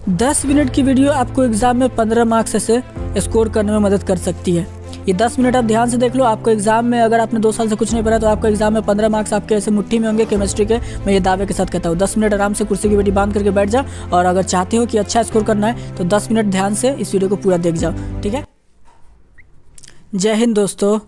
10 minute की video आपको exam में 15 मार्क्स से स्कोर करने में मदद कर सकती है। ये 10 मिनट आप ध्यान से देख लो। आपको एग्जाम में, अगर आपने 2 साल से कुछ नहीं पढ़ा तो आपको एग्जाम में 15 मार्क्स आपके ऐसे मुट्ठी में होंगे केमिस्ट्री के। मैं ये दावे के साथ कहता हूँ। 10 मिनट आराम से कुर्सी की बेटी बांध करके बैठ जाओ, और अगर चाहते हो कि अच्छा स्कोर करना है तो 10 मिनट ध्यान से इस वीडियो को पूरा देख जाओ, ठीक है। जय हिंद दोस्तों।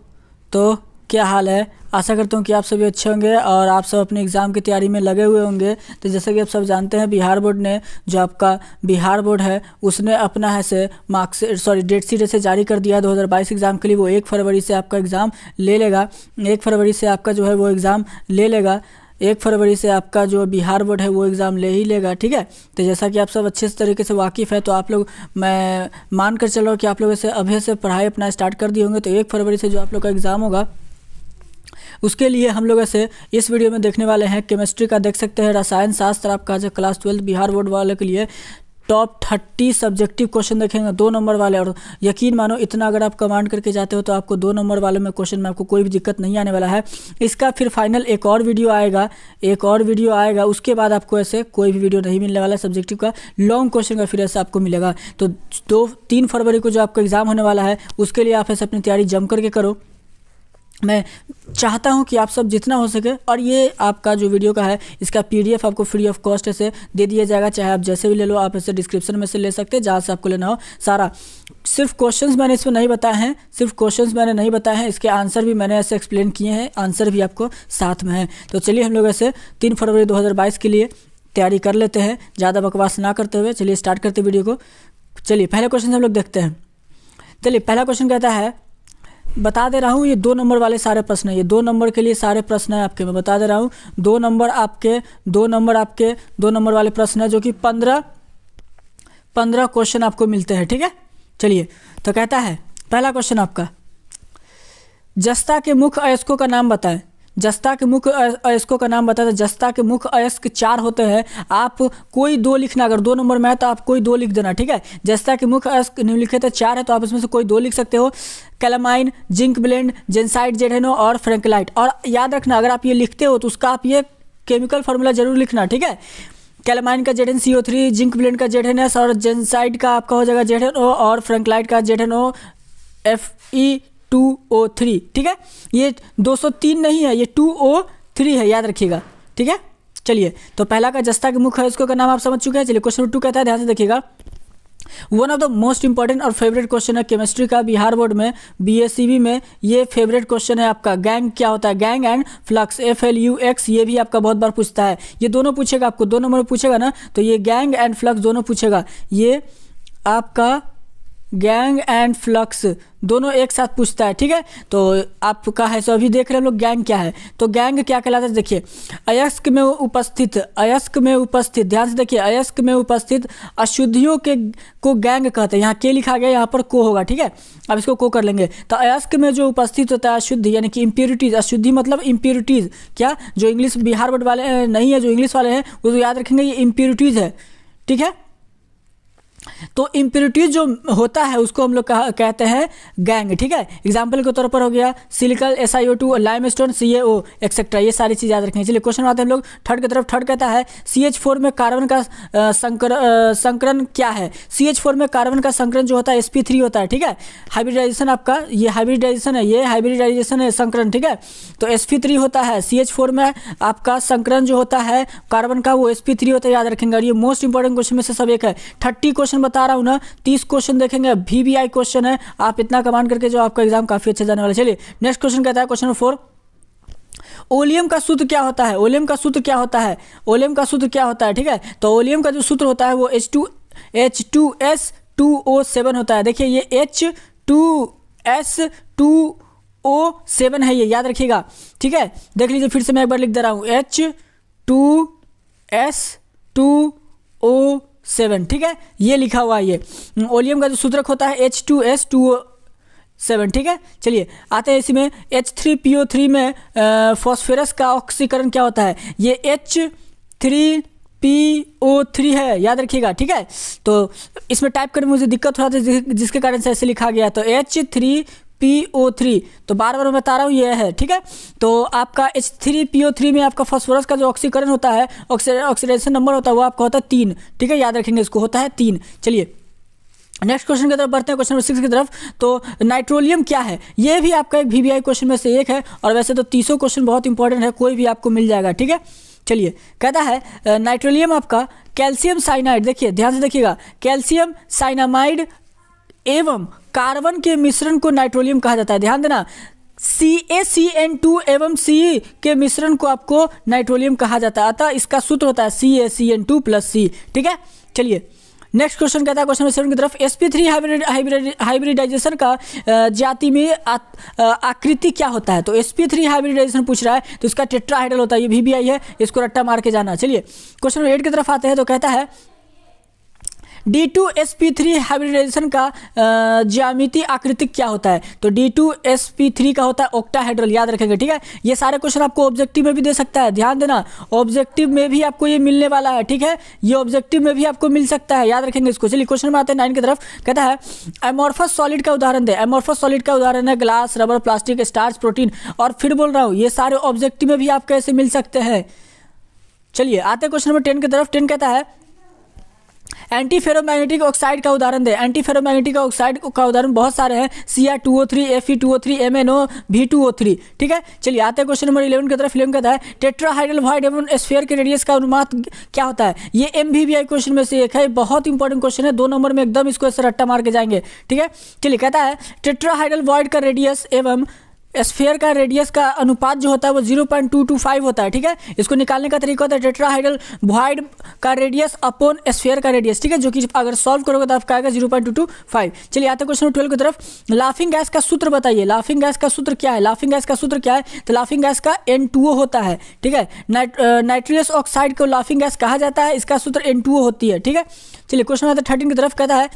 तो क्या हाल है? आशा करता हूँ कि आप सभी अच्छे होंगे और आप सब अपने एग्ज़ाम की तैयारी में लगे हुए होंगे। तो जैसा कि आप सब जानते हैं, बिहार बोर्ड ने, जो आपका बिहार बोर्ड है, उसने अपना ऐसे डेट शीट ऐसे जारी कर दिया है 2022 एग्ज़ाम के लिए। वो 1 फरवरी से आपका एग्ज़ाम ले लेगा। 1 फरवरी से आपका जो है वो एग्ज़ाम ले लेगा। 1 फरवरी से आपका जो बिहार बोर्ड है वो एग्ज़ाम ले ही लेगा, ठीक है। तो जैसा कि आप सब अच्छे तरीके से वाकिफ़ है, तो आप लोग, मैं मान कर चल रहा हूँ कि आप लोग ऐसे अभी से पढ़ाई अपना स्टार्ट कर दिए होंगे। तो 1 फरवरी से जो आप लोग का एग्ज़ाम होगा उसके लिए हम लोग ऐसे इस वीडियो में देखने वाले हैं केमिस्ट्री का। देख सकते हैं रसायन शास्त्र आपका जो क्लास 12 बिहार बोर्ड वाले के लिए टॉप 30 सब्जेक्टिव क्वेश्चन देखेंगे, 2 नंबर वाले। और यकीन मानो, इतना अगर आप कमांड करके जाते हो तो आपको 2 नंबर वाले में क्वेश्चन में आपको कोई भी दिक्कत नहीं आने वाला है। इसका फिर फाइनल एक और वीडियो आएगा, उसके बाद आपको ऐसे कोई भी वीडियो नहीं मिलने वाला है सब्जेक्टिव का। लॉन्ग क्वेश्चन का फिर ऐसे आपको मिलेगा। तो 2-3 फरवरी को जो आपका एग्ज़ाम होने वाला है उसके लिए आप ऐसे अपनी तैयारी जम करके करो। मैं चाहता हूं कि आप सब जितना हो सके, और ये आपका जो वीडियो का है इसका PDF आपको फ्री ऑफ कॉस्ट ऐसे दे दिया जाएगा। चाहे आप जैसे भी ले लो, आप ऐसे डिस्क्रिप्शन में से ले सकते हैं, जहाँ से आपको लेना हो सारा। सिर्फ क्वेश्चंस मैंने इसमें नहीं बताए हैं, इसके आंसर भी मैंने ऐसे एक्सप्लेन किए हैं, आंसर भी आपको साथ में है। तो चलिए हम लोग ऐसे 3 फरवरी 2022 के लिए तैयारी कर लेते हैं, ज़्यादा बकवास ना करते हुए। चलिए स्टार्ट करते वीडियो को। चलिए पहले क्वेश्चन हम लोग देखते हैं। चलिए पहला क्वेश्चन कहता है, बता दे रहा हूँ ये 2 नंबर वाले सारे प्रश्न है, ये 2 नंबर के लिए सारे प्रश्न है आपके। मैं बता दे रहा हूँ 2 नंबर वाले प्रश्न है, जो कि 15 क्वेश्चन आपको मिलते हैं, ठीक है। चलिए तो कहता है पहला क्वेश्चन आपका, जस्ता के मुख्य अयस्कों का नाम बताएं। जस्ता के मुख्य अयस्कों का नाम बताते हैं। जस्ता के मुख्य अयस्क 4 होते हैं। आप कोई 2 लिखना, अगर 2 नंबर में है तो आप कोई 2 लिख देना, ठीक है। जस्ता के मुख्य अयस्क निम्नलिखित 4 है, तो आप इसमें से कोई 2 लिख सकते हो। कैलामाइन, जिंक ब्लेंड, जेंसाइट, जेडेनो और फ्रैंकलाइट। और याद रखना, अगर आप ये लिखते हो तो उसका आप ये केमिकल फार्मूला जरूर लिखना, ठीक है। कैलामाइन का ZnCO3, जिंक ब्लेंड का ZnS और जेंसाइट का आपका हो जाएगा ZnO और फ्रैंकलाइट का ZnO Fe2O3, ठीक है। ये 203 नहीं है, ये 2O3 है, याद रखिएगा, ठीक है। चलिए तो पहला का जस्ता के मुख्य अयस्कों का नाम आप समझ चुके हैं। चलिए क्वेश्चन 2 कहता है, ध्यान से देखिएगा। One of the most important और फेवरेट क्वेश्चन है केमिस्ट्री का बिहार बोर्ड में, BACB में। ये फेवरेट क्वेश्चन है आपका। गैंग क्या होता है? Gang and flux, FLUX। ये भी आपका बहुत बार पूछता है। ये दोनों पूछेगा आपको, 2 नंबर में पूछेगा ना, तो ये गैंग एंड फ्लक्स दोनों पूछेगा। ये आपका गैंग एंड फ्लक्स दोनों एक साथ पूछता है, ठीक है। तो आपका है, सो अभी देख रहे हैं लोग गैंग क्या है। तो गैंग क्या कहलाता है? देखिए, अयस्क में उपस्थित, ध्यान से देखिए, अयस्क में उपस्थित अशुद्धियों के को गैंग कहते हैं। यहाँ के लिखा गया, यहाँ पर को होगा, ठीक है। अब इसको को कर लेंगे। तो अयस्क में जो उपस्थित होता है अशुद्धि, यानी कि इम्प्योरिटीज। अशुद्धि मतलब इम्प्योरिटीज, क्या? जो इंग्लिश बिहार बोर्ड वाले नहीं है, जो इंग्लिश वाले हैं वो तो याद रखेंगे, ये इम्प्योरिटीज है, ठीक है। तो इम्प्योरिटीज जो होता है उसको हम लोग कहते हैं गैंग, ठीक है। एग्जाम्पल के तौर पर हो गया सिलिकल, SiO2, लाइमस्टोन, CaO एक्सेट्रा। ये सारी चीज़ याद रखेंगे। चलिए क्वेश्चन आते हैं हम लोग थर्ड की तरफ। थर्ड कहता है, CH4 में कार्बन का संकरण क्या है? CH4 में कार्बन का संकरण जो होता है sp3 होता है, ठीक है। हाइब्रिडाइजेशन आपका, ये हाइब्रिडाइजेशन है, संकरण, ठीक है। तो sp3 होता है। CH4 में आपका संकरण जो होता है कार्बन का वो sp3 होता है, याद रखेंगे। और ये मोस्ट इंपॉर्टेंट क्वेश्चन में से सब एक है। 30 क्वेश्चन बता रहा हूं ना, 30 क्वेश्चन देखेंगे, VBI क्वेश्चन है। आप इतना कमांड करके जो आपका एग्जाम काफी अच्छा जाने वाला है। चलिए नेक्स्ट क्वेश्चन कहता है, क्वेश्चन 4, ओलियम का सूत्र क्या होता है? ओलियम का सूत्र क्या होता है, ठीक है। तो ओलियम का जो सूत्र होता है वो H2S2O7 होता है। देखिए ये H2S2O7 है, ये याद रखिएगा, ठीक है। देख लीजिए, फिर से मैं एक बार लिख दे रहा हूं, H2S2O7, ठीक है। ये लिखा हुआ है। ये ओलियम का जो सूत्रक होता है H2S2O7, ठीक है। चलिए आते हैं इसमें H3PO3 में फॉस्फोरस का ऑक्सीकरण क्या होता है? ये H3PO3 है, याद रखिएगा, ठीक है। तो इसमें टाइप करने में मुझे दिक्कत हो रहा था, जिसके कारण से ऐसे लिखा गया। तो H3 PO3, तो बार बार मैं बता रहा हूँ ये है, ठीक है। तो आपका H3PO3 में आपका फास्फोरस का जो ऑक्सीकरण होता है, ऑक्सीडेशन नंबर होता है, वो आपका होता है 3, ठीक है, याद रखेंगे इसको, होता है 3। चलिए नेक्स्ट क्वेश्चन की तरफ बढ़ते हैं, क्वेश्चन नंबर 6 की तरफ। तो नाइट्रोलियम क्या है, ये भी आपका एक VBI क्वेश्चन में से एक है, और वैसे तो 30 क्वेश्चन बहुत इंपॉर्टेंट है, कोई भी आपको मिल जाएगा, ठीक है। चलिए कहता है नाइट्रोलियम आपका कैल्शियम साइनाइड, देखिए ध्यान से देखिएगा, कैल्शियम साइनामाइड एवं कार्बन के मिश्रण को नाइट्रोलियम कहा जाता है। ध्यान देना, CaCN2 एवं C के मिश्रण को आपको नाइट्रोलियम कहा जाता है, अतः इसका सूत्र होता है CaCN2+C, ठीक है। चलिए नेक्स्ट क्वेश्चन कहता है, क्वेश्चन नंबर 7 की तरफ, sp3 हाइब्रिडाइजेशन का जाति में आकृति क्या होता है। तो sp3 हाइब्रिडाइजेशन पूछ रहा है, तो इसका टेट्राहाइड्रल होता है, ये VBI है, इसको रट्टा मार के जाना। चलिए क्वेश्चन नंबर 8 की तरफ आते हैं, तो कहता है D2sp3 हाइब्रिडाइजेशन का ज्यामितीय आकृति क्या होता है। तो D2sp3 का होता है ऑक्टाहेड्रल, याद रखेंगे, ठीक है। ये सारे क्वेश्चन आपको ऑब्जेक्टिव में भी दे सकता है, ध्यान देना, ऑब्जेक्टिव में भी आपको ये मिलने वाला है, ठीक है, ये ऑब्जेक्टिव में भी आपको मिल सकता है, याद रखेंगे इसको। चलिए क्वेश्चन में आते हैं 9 की तरफ, कहता है एमोर्फस सॉलिड का उदाहरण दे। एमोर्फस सॉलिड का उदाहरण है glass, rubber, plastic, starch, protein, और फिर बोल रहा हूँ ये सारे ऑब्जेक्टिव में भी आप कैसे मिल सकते हैं। चलिए आते हैं क्वेश्चन नंबर 10 की तरफ। 10 कहता है एंटी फेरोमैग्नेटिक ऑक्साइड का उदाहरण दे। एंटी फेरोमैग्नेटिक ऑक्साइड का उदाहरण बहुत सारे हैं, Cr2O3, Fe2O3, MnO, V2O3, ठीक है। चलिए आते हैं क्वेश्चन नंबर 11 की तरफ। 11 कहता है टेट्राहाइड्रल वॉइड एवं स्फीयर के रेडियस का अनुपात क्या होता है। ये MVBI क्वेश्चन में से एक है, बहुत इंपॉर्टेंट क्वेश्चन है, 2 नंबर में एकदम इसको ऐसे रट्टा मार के जाएंगे, ठीक है। चलिए कहता है टेट्राहाइड्रल वॉइड का रेडियस एवं स्फीयर का रेडियस का अनुपात जो होता है वो 0.225 होता है, ठीक है। इसको निकालने का तरीका होता है टेट्राहाइड्रल वॉइड का रेडियस अपॉन स्फीयर का रेडियस, ठीक है, जो कि अगर सॉल्व करोगे तो आपका आएगा 0.225। चलिए आते हैं क्वेश्चन 12 की तरफ। लाफिंग गैस का सूत्र बताइए। लाफिंग गैस का सूत्र क्या है। लाफिंग गैस का सूत्र क्या है, तो लाफिंग गैस का N2O होता है, ठीक है। नाइट्रियस ऑक्साइड को लाफिंग गैस कहा जाता है, इसका सूत्र N2O होती है, ठीक है। चलिए क्वेश्चन आता है 13 की तरफ, कहता है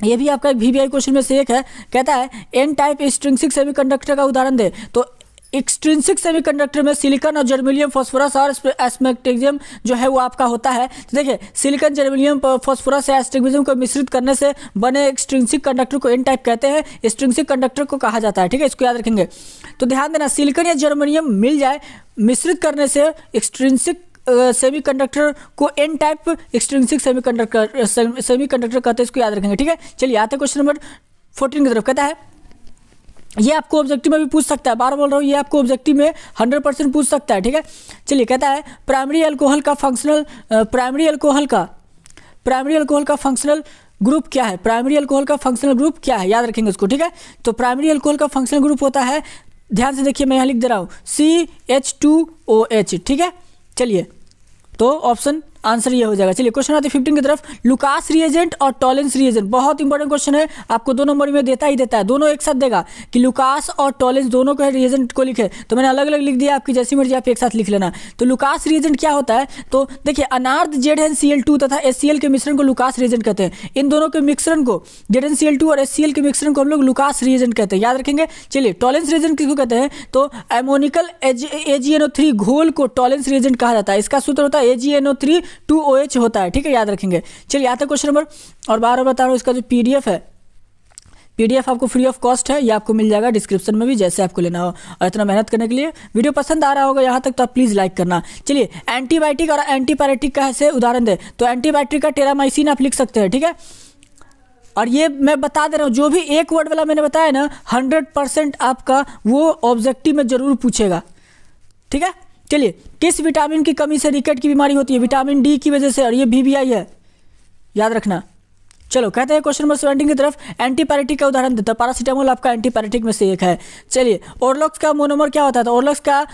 ये भी आपका एक VBI क्वेश्चन में से एक है, कहता है एन टाइप एक्सट्रिंसिक सेमीकंडक्टर का उदाहरण दे। तो एक्सट्रिंसिक सेमीकंडक्टर में सिलिकॉन और जर्मेनियम फास्फोरस और एस्टिग्मेटिज्म जो है वो आपका होता है। तो देखिए सिलिकॉन, जर्मेनियम, फास्फोरस या एस्टिग्मेटिज्म को मिश्रित करने से बने एक्सट्रिंसिक कंडक्टर को एन टाइप कहते हैं, एक्सट्रिंसिक कंडक्टर को कहा जाता है, ठीक है, इसको याद रखेंगे। तो ध्यान देना, सिलिकॉन या जर्मेनियम मिल जाए मिश्रित करने से एक्सट्रिंसिक सेमीकंडक्टर को एन टाइप एक्सट्रिंसिक सेमीकंडक्टर कहते हैं, इसको याद रखेंगे, ठीक है। चलिए आते हैं क्वेश्चन नंबर 14 की तरफ। कहता है ये आपको ऑब्जेक्टिव में भी पूछ सकता है, बार बोल रहा हूँ, ये आपको ऑब्जेक्टिव में 100% पूछ सकता है, ठीक है। चलिए कहता है प्राइमरी अल्कोहल का फंक्शनल ग्रुप क्या है। प्राइमरी अल्कोहल का फंक्शनल ग्रुप क्या है, याद रखेंगे उसको, ठीक है। तो प्राइमरी अल्कोहल का फंक्शनल ग्रुप होता है, ध्यान से देखिए मैं यहाँ लिख दे रहा हूँ, CH2OH, ठीक है। चलिए तो ऑप्शन आंसर ये हो जाएगा। चलिए क्वेश्चन आते हैं 15 की तरफ। लुकास रिएजेंट और टॉलेंस रिएजेंट बहुत इंपॉर्टेंट क्वेश्चन है, आपको 2 नंबर में देता ही देता है, दोनों एक साथ देगा कि लुकास और टॉलेंस दोनों को रिएजेंट को लिखे, तो मैंने अलग अलग लिख दिया, आपकी जैसी मर्जी आप एक साथ लिख लेना। तो लुकास रिएजेंट क्या होता है, तो देखिए अनार्थ ZnCl2 तथा HCl के मिश्रण को लुकास रिएजेंट कहते हैं। इन दोनों के मिश्रण को ZnCl2 और HCl के मिश्रण को हम लोग लुकास रिएजेंट कहते हैं, याद रखेंगे। चलिए टॉलेंस रिएजेंट किसको कहते हैं, तो एमोनिकल AgNO3 घोल को टॉलेंस रिएजेंट कहा जाता है, इसका सूत्र होता है AgNO3 2OH होता है, ठीक है, याद रखेंगे। चलिए आते हैं क्वेश्चन नंबर, और बार बता रहा हूँ, इसका जो PDF है, PDF आपको फ्री ऑफ कॉस्ट है, ये आपको मिल जाएगा डिस्क्रिप्शन में भी, जैसे आपको लेना हो। और इतना मेहनत करने के लिए, वीडियो पसंद आ रहा होगा यहाँ तक तो आप प्लीज़ लाइक करना। चलिए एंटीबायोटिक और एंटीपायरेटिक का ऐसे उदाहरण दे। तो एंटीबायोटिक का टेरामाइसिन आप लिख सकते हैं, ठीक है। और ये मैं बता दे रहा हूँ, जो भी एक वर्ड वाला मैंने बताया ना 100% आपका वो ऑब्जेक्टिव में जरूर पूछेगा, ठीक है। चलिए किस विटामिन की कमी से रिकेट की बीमारी होती है, विटामिन D की वजह से, और ये VBI है, याद रखना। चलो कहते हैं क्वेश्चन नंबर 17 की तरफ। एंटीपायरेटिक का उदाहरण देता है, पैरासीटामोल आपका एंटीपायरेटिक में से एक है। चलिए ओरलॉक्स का मोनोमर क्या होता है, तो ओरलॉक्स का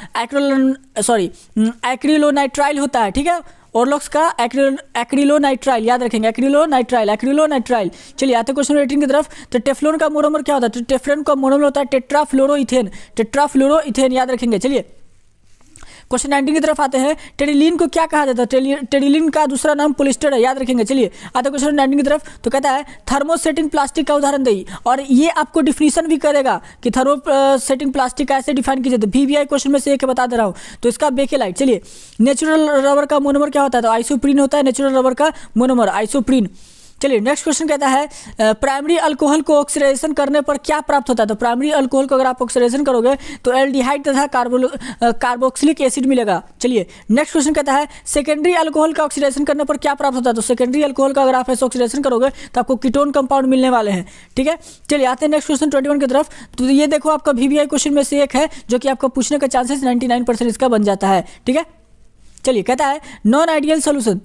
एक्रिलोनाइट्राइल होता है, ठीक है। ओरलॉक्स का एक्रिलोनाइट्राइल, याद रखेंगे, एक्रिलोनाइट्राइल। चलिए आते क्वेश्चन 18 की तरफ। तो टेफ्लॉन का मोनोमर क्या होता है, तो टेफ्लॉन का मोनोमर होता है टेट्राफ्लोरोइथेन, याद रखेंगे। चलिए क्वेश्चन 19 की तरफ आते हैं। टेरिलीन को क्या कहा जाता है, टेरिलीन का दूसरा नाम पोलिस्टर है, याद रखेंगे। चलिए आते क्वेश्चन 19 की तरफ। तो कहता है थर्मोसेटिंग प्लास्टिक का उदाहरण दे, और ये आपको डिफिनीशन भी करेगा कि थर्मोसेटिंग प्लास्टिक कैसे डिफाइन की जाती है, VBI क्वेश्चन में से एक बता दे रहा हूँ। तो इसका बेकेलाइट। चलिए नेचुरल रबर का मोनोमर क्या होता है, तो आइसोप्रीन होता है नेचुरल रबर का मोनोमर, आइसोप्रीन। चलिए नेक्स्ट क्वेश्चन कहता है प्राइमरी अल्कोहल को ऑक्सीडेशन करने पर क्या प्राप्त होता है। तो प्राइमरी अल्कोहल को अगर आप ऑक्सीडेशन करोगे तो एल्डिहाइड तथा कार्बोक्सिलिक एसिड मिलेगा। चलिए नेक्स्ट क्वेश्चन कहता है सेकेंडरी अल्कोहल का ऑक्सीडेशन करने पर क्या प्राप्त होता है। तो सेकेंडरी अल्कोहल का अगर आप ऐसे ऑक्सीडेशन करोगे तो आपको कीटोन कंपाउंड मिलने वाले हैं। ठीक है, चलिए आते हैं नेक्स्ट क्वेश्चन 21 की तरफ। तो ये देखो आपका VVI क्वेश्चन में से एक है जो कि आपका पूछने का चांसेस 99% इसका बन जाता है। ठीक है, चलिए कहता है non ideal solution.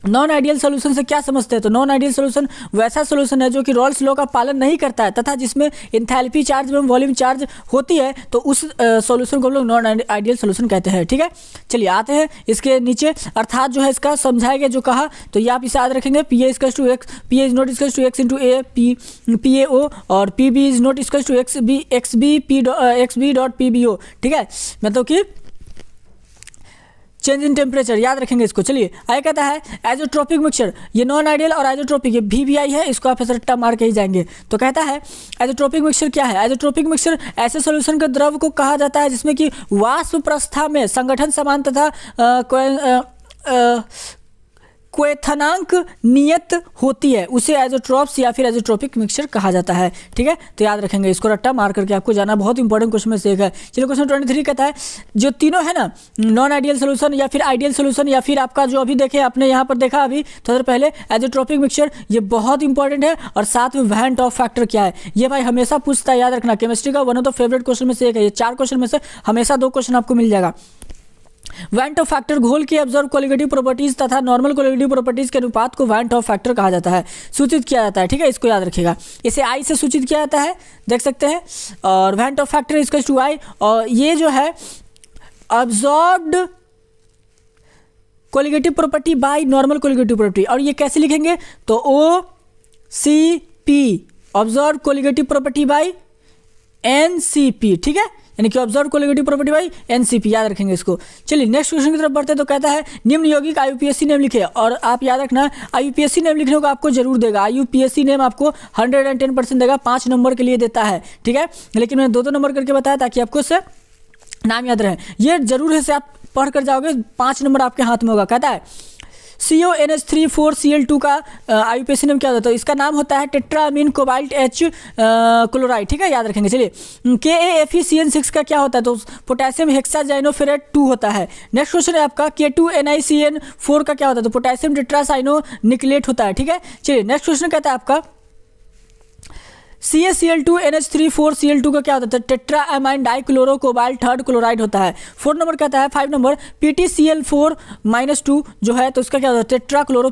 Non ideal solution से क्या समझते हैं। तो नॉन आइडियल सोल्यूशन वैसा सोल्यूशन है जो कि रॉल्स लॉ का पालन नहीं करता है तथा जिसमें एंथैल्पी चार्ज एवं वॉल्यूम चार्ज होती है, तो उस सोल्यूशन को हम लोग नॉन आइडियल सोल्यूशन कहते हैं। ठीक है, चलिए आते हैं इसके नीचे, अर्थात जो है इसका समझाएगा जो कहा, तो ये आप इसे याद रखेंगे PA is not equal to X into A PAO और PB is not equal to XB dot PBO। ठीक है, मतलब कि चेंज इन टेम्परेचर, याद रखेंगे इसको। चलिए आगे कहता है आइसोट्रोपिक मिक्सचर, ये नॉन आइडियल और आइसोट्रोपिक, ये VVI है, इसको आप ऐसे रट्टा मार के ही जाएंगे। तो कहता है आइसोट्रोपिक मिक्सचर क्या है। आइसोट्रोपिक मिक्सचर ऐसे सॉल्यूशन के द्रव को कहा जाता है जिसमें कि वाष्प प्रस्था में संगठन समान तथा क्वेथनांक नियत होती है, उसे आइसोट्रोप्स या फिर आइसोट्रोपिक मिक्सचर कहा जाता है। ठीक है, तो याद रखेंगे इसको, रट्टा मार करके आपको जाना, बहुत इंपॉर्टेंट क्वेश्चन में से एक है। चलिए क्वेश्चन 23 कहता है जो तीनों है ना, नॉन आइडियल सोल्यूशन या फिर आइडियल सोल्यूशन या फिर आपका जो अभी देखे आपने यहाँ पर देखा अभी थोड़ा पहले आइसोट्रोपिक मिक्सचर, ये बहुत इंपॉर्टेंट है। और साथ में वैन टॉप फैक्टर क्या है, ये भाई हमेशा पूछता है, याद रखना, केमिस्ट्री का one of the favourite question में से एक है। ये 4 क्वेश्चन में से हमेशा 2 क्वेश्चन आपको मिल जाएगा। वैन टॉप फैक्टर घोल की ऑब्जर्व कोलिगेटिव प्रॉपर्टीज तथा नॉर्मल कोलिगेटिव प्रॉपर्टीज के अनुपात को वैन टॉप फैक्टर कहा जाता है, सूचित किया जाता है। ठीक है, इसको याद रखिएगा, इसे I से सूचित किया जाता है, देख सकते हैं। और van't Hoff factor equals to I, और ये जो है observed colligative property by normal colligative property, और ये कैसे लिखेंगे तो OCP observe colligative property by NCP। ठीक है, यानी कि observe colligative property by NCP, याद रखेंगे इसको। चलिए नेक्स्ट क्वेश्चन की तरफ बढ़ते हैं। तो कहता है निम्न यौगिक IUPAC नेम लिखे, और आप याद रखना IUPAC नेम लिखने को आपको जरूर देगा। IUPAC नेम आपको 110% देगा, 5 नंबर के लिए देता है। ठीक है, लेकिन मैंने 2-2 नंबर करके बताया ताकि आपको इससे नाम याद रहे। ये जरूर है से आप पढ़ कर जाओगे, 5 नंबर आपके हाथ में होगा। कहता है CONH3,4Cl2 का IUPAC नेम क्या होता है। तो इसका नाम होता है टेट्रामीन कोबाल्ट H क्लोराइड। ठीक है, याद रखेंगे। चलिए KAFeCN6 का क्या होता है। तो पोटेशियम हेक्साजाइनोफेरेट 2 होता है। नेक्स्ट क्वेश्चन है आपका K2NiCN4 का क्या होता है। तो पोटेशियम टेट्रासाइनोनिकलेट होता है। ठीक है, चलिए नेक्स्ट क्वेश्चन कहता है आपका CaCl2NH3,4Cl2 का क्या होता है। Tetra amine dichloro cobalt 3rd chloride होता है। 4 नंबर कहता है 5 नंबर PtCl4-2 जो है, तो इसका क्या होता है टेट्रा क्लोरो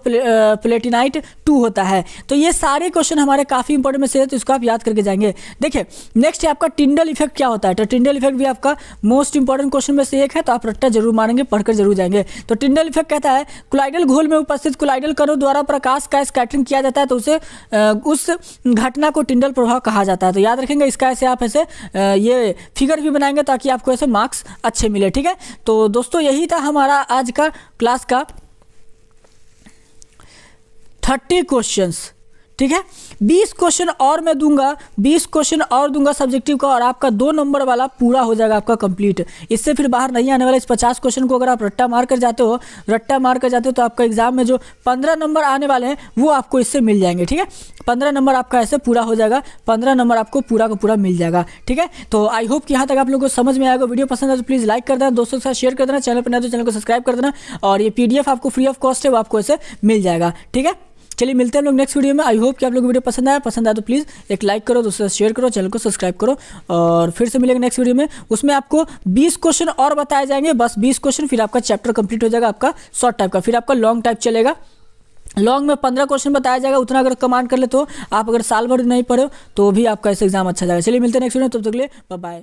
प्लेटिनाइट 2 होता है। तो ये सारे क्वेश्चन हमारे काफ़ी इंपॉर्टेंट में से है, तो इसको आप याद करके जाएंगे। देखिए नेक्स्ट है आपका टिंडल इफेक्ट क्या होता है। तो टिंडल इफेक्ट भी आपका मोस्ट इंपॉर्टेंट क्वेश्चन में से एक है, तो आप रट्टा जरूर मारेंगे, पढ़कर जरूर जाएंगे। तो टिंडल इफेक्ट कहता है कोलाइडल घोल में उपस्थित कोलाइडल कणों द्वारा प्रकाश का स्कैटरिंग किया जाता है, तो उसे उस घटना को टिंडल प्रभाव कहा जाता है। तो याद रखेंगे इसका, ऐसे आप ऐसे ये फिगर भी बनाएंगे ताकि आपको ऐसे मार्क्स अच्छे मिले। ठीक है, तो दोस्तों यही था हमारा आज का क्लास का 30 क्वेश्चंस। ठीक है, 20 क्वेश्चन और मैं दूंगा, 20 क्वेश्चन और दूंगा सब्जेक्टिव का, और आपका 2 नंबर वाला पूरा हो जाएगा आपका कंप्लीट। इससे फिर बाहर नहीं आने वाला। इस 50 क्वेश्चन को अगर आप रट्टा मार कर जाते हो तो आपका एग्जाम में जो 15 नंबर आने वाले हैं वो आपको इससे मिल जाएंगे। ठीक है, 15 नंबर आपका ऐसे पूरा हो जाएगा, 15 नंबर आपको पूरा का पूरा मिल जाएगा। ठीक है, तो आई होप कि यहाँ तक आप लोगों को समझ में आएगा। वीडियो पसंद है तो प्लीज़ लाइक कर देना, दोस्तों के साथ शेयर कर देना, चैनल पर नए तो चैनल को सब्सक्राइब कर देना, और ये PDF आपको फ्री ऑफ कॉस्ट है, वो आपको ऐसे मिल जाएगा। ठीक है, चलिए मिलते हैं हम लोग नेक्स्ट वीडियो में। आई होप कि आप लोगों को वीडियो पसंद आया तो प्लीज़ एक लाइक करो, दोस्तों से शेयर करो, चैनल को सब्सक्राइब करो, और फिर से मिलेंगे नेक्स्ट वीडियो में। उसमें आपको 20 क्वेश्चन और बताए जाएंगे, बस 20 क्वेश्चन, फिर आपका चैप्टर कंप्लीट हो जाएगा आपका शॉर्ट टाइप का। फिर आपका लॉन्ग टाइप चलेगा, लॉन्ग में 15 क्वेश्चन बताया जाएगा। उतना अगर कमांड कर ले तो आप अगर साल भर नहीं पढ़े तो भी आपका ऐसे एग्जाम अच्छा जाएगा। चलिए मिलते हैं नेक्स्ट वीडियो में, तब तक के लिए बाय बाय।